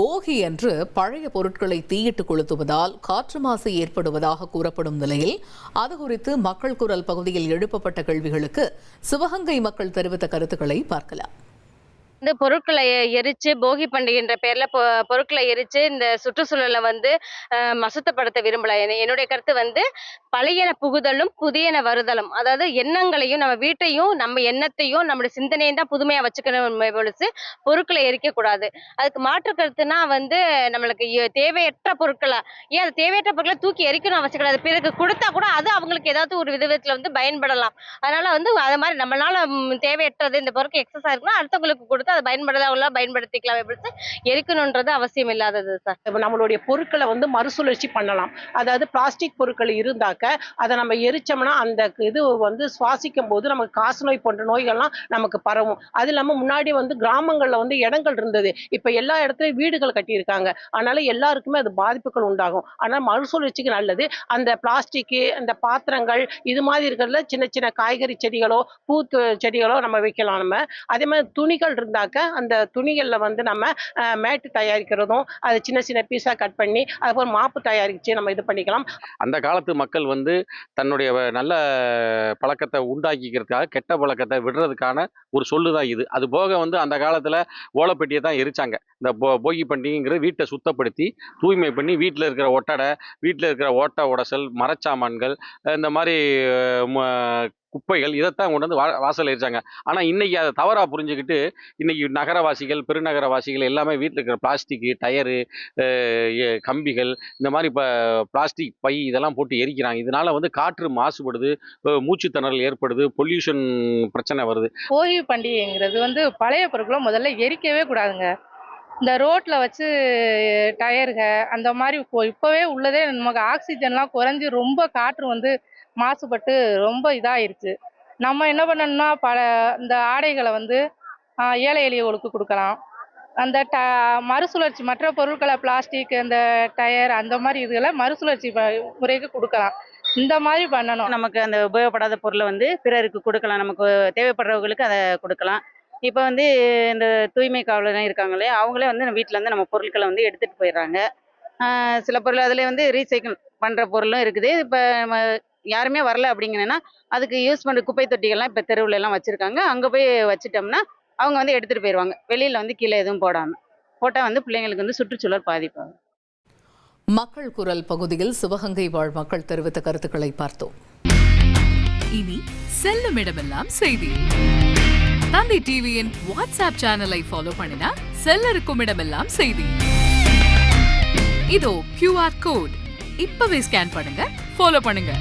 போகி அன்று பழைய பொருட்களை தீயிட்டு கொளுத்துவதால் காற்று மாசு ஏற்படுவதாக கூறப்படும் நிலையில் அது குறித்து மக்கள் குரல் பகுதியில் எழுப்பப்பட்ட கேள்விகளுக்கு சிவகங்கை மக்கள் தெரிவித்த கருத்துக்களை பார்க்கலாம். இந்த பொருட்களை எரிச்சு போகி பண்டிகைன்ற பேர்ல பொருட்களை எரிச்சு இந்த சுற்றுச்சூழலை மசுத்தப்படுத்த விரும்பல. என்னுடைய கருத்து பழையன புகுதலும் புதியன வருதலும். அதாவது எண்ணங்களையும் நம்ம வீட்டையும் நம்ம எண்ணத்தையும் நம்மளுடைய சிந்தனையும் தான் புதுமையா வச்சுக்கணும் பொழுது பொருட்களை எரிக்க கூடாது. அதுக்கு மாற்று கருத்துனா நம்மளுக்கு தேவையற்ற பொருட்களா ஏன் அது தேவையற்ற பொருட்களை தூக்கி எரிக்கணும் அவசியம் கிடையாது. பிறகு கொடுத்தா கூட அது அவங்களுக்கு ஏதாவது ஒரு விதத்துல பயன்படலாம். அதனால அது மாதிரி நம்மளால தேவையற்றது இந்த பொருட்கள் எக்ஸஸா இருக்குன்னா அடுத்தவங்களுக்கு கொடுத்து அதை பயன்படுத்திக்கலாம். எரிக்கணும்ன்றது அவசியம் இல்லாதது சார். நம்மளுடைய பொருட்களை மறுசுழற்சி பண்ணலாம். அதாவது பிளாஸ்டிக் பொருட்கள் இருந்தாக்க அதை நம்ம எரிச்சோம்னா அந்த இது சுவாசிக்கும் போது நமக்கு காசநோய் போன்ற நோய்கள்லாம் நமக்கு பரவும். அது இல்லாம முன்னாடி கிராமங்கள்ல இடங்கள் இருந்தது. இப்ப எல்லா இடத்துலயும் வீடுகள் கட்டியிருக்காங்க. அதனால எல்லாருக்குமே அது பாதிப்புகள் உண்டாகும். ஆனால் மறுசுழற்சிக்கு நல்லது. அந்த பிளாஸ்டிக் அந்த பாத்திரங்கள் இது மாதிரி இருக்கிறதுல சின்ன சின்ன காய்கறி செடிகளோ பூ செடிகளோ நம்ம வைக்கலாம். நம்ம அதே மாதிரி துணிகள் இருந்தாக்க அந்த துணிகள்ல நம்ம மேட்டு தயாரிக்கிறதும் அது சின்ன சின்ன பீஸா கட் பண்ணி அதுபோல் மாப்பு தயாரிச்சு நம்ம இது பண்ணிக்கலாம். அந்த காலத்து மக்கள் தன்னுடைய நல்ல பழக்கத்தை உண்டாக்கிக்கிறதுக்காக கெட்ட பழக்கத்தை விடுறதுக்கான ஒரு சொல்லுதான் இது. அது போக அந்த காலத்துல ஓலைப்பெட்டியை தான் எரிச்சாங்க. இந்த போகி பண்டிகைங்கிறது வீட்டை சுத்தப்படுத்தி தூய்மை பண்ணி வீட்டில் இருக்கிற ஒட்டடை, வீட்டில் இருக்கிற ஓட்ட உடசல், மரச்சாமான்கள், இந்த மாதிரி குப்பைகள் இதைத்தான் கொண்டு வாசல் எரிச்சாங்க. ஆனால் இன்னைக்கு அதை தவறாக புரிஞ்சுக்கிட்டு இன்னைக்கு நகரவாசிகள், பெருநகரவாசிகள் எல்லாமே வீட்டில் இருக்கிற பிளாஸ்டிக்கு, டயரு, கம்பிகள், இந்த மாதிரி இப்போ பிளாஸ்டிக் பை இதெல்லாம் போட்டு எரிக்கிறாங்க. இதனால காற்று மாசுபடுது, மூச்சுத்திணறல் ஏற்படுது, பொல்யூஷன் பிரச்சனை வருது. போகி பண்டிகைங்கிறது பழைய பொருட்களை முதல்ல எரிக்கவே கூடாதுங்க. இந்த ரோட்ல வச்சு டயருக அந்த மாதிரி இப்போவே உள்ளதே நமக்கு ஆக்சிஜன்லாம் குறைஞ்சி ரொம்ப காற்று மாசுபட்டு ரொம்ப இதாயிருச்சு. நம்ம என்ன பண்ணணும்னா இந்த ஆடைகளை ஏழை எளியவர்களுக்கு கொடுக்கலாம். அந்த மறுசுழற்சி மற்ற பொருட்களை பிளாஸ்டிக் அந்த டயர் அந்த மாதிரி இதுகளை மறுசுழற்சி முறைக்கு கொடுக்கலாம். இந்த மாதிரி பண்ணணும். நமக்கு அந்த உபயோகப்படாத பொருளை பிறருக்கு கொடுக்கலாம். நமக்கு தேவைப்படுறவங்களுக்கு அதை கொடுக்கலாம். இப்போ இந்த தூய்மை காவலர் இருக்காங்களே அவங்களே வீட்டில் நம்ம பொருட்களை எடுத்துகிட்டு போயிடுறாங்க. சில பொருள் அதில் ரீசைக்கிள் பண்ணுற பொருளும் இருக்குது. இப்போ நம்ம யாருமே வரல அப்படிங்கன்னா அதுக்கு யூஸ் பண்ணுற குப்பை தொட்டிகள்லாம் இப்போ தெருவில் எல்லாம் வச்சுருக்காங்க. அங்கே போய் வச்சுட்டோம்னா அவங்க எடுத்துகிட்டு போயிடுவாங்க. வெளியில் கீழே எதுவும் போட்டால் பிள்ளைங்களுக்கு சுற்றுச்சூழல் பாதிப்பாகும். மக்கள் குரல் பகுதியில் சிவகங்கை வாழ் மக்கள் தெரிவித்த கருத்துக்களை பார்த்தோம். இனி செல்லும் இடமெல்லாம் செய்தி. தந்தி டிவியின் வாட்ஸ்அப் சேனலை ஃபாலோ பண்ணினா செல்ல இருக்கும் இடமெல்லாம் செய்தி. இதோ QR கோட் இப்பவே ஸ்கேன் பண்ணுங்க, ஃபாலோ பண்ணுங்க.